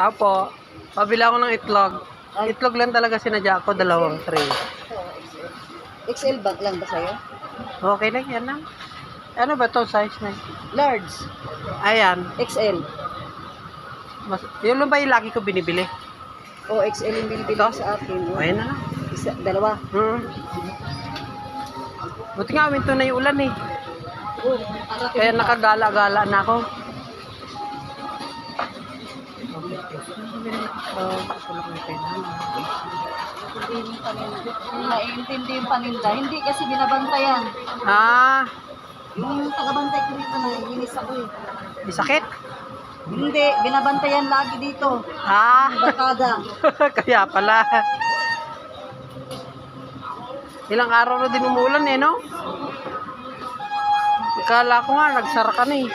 Apo, pabila ako ng itlog. Itlog lang talaga sinadya ko, 2 tray. XL bag lang ba sa'yo? Okay na yan na. Ano ba to size na? Large. Ayan. XL. Yun lang ba yung lagi ko binibili? O XL yung binibili ko sa akin. Ayan na lang. Isa, dalawa. Buti nga, minto na yung ulan eh. Oh, Kaya nakagala-gala na ako. Naiintindi yung paninda. Hindi kasi binabantayan. Ah, Yung tagabantay ko dito na inis ako eh. may sakit? Hindi, binabantayan lagi dito. Ah, Barkada. kaya pala. Ilang araw na din umulan eh, no? Akala ko nga, nagsara ka na eh.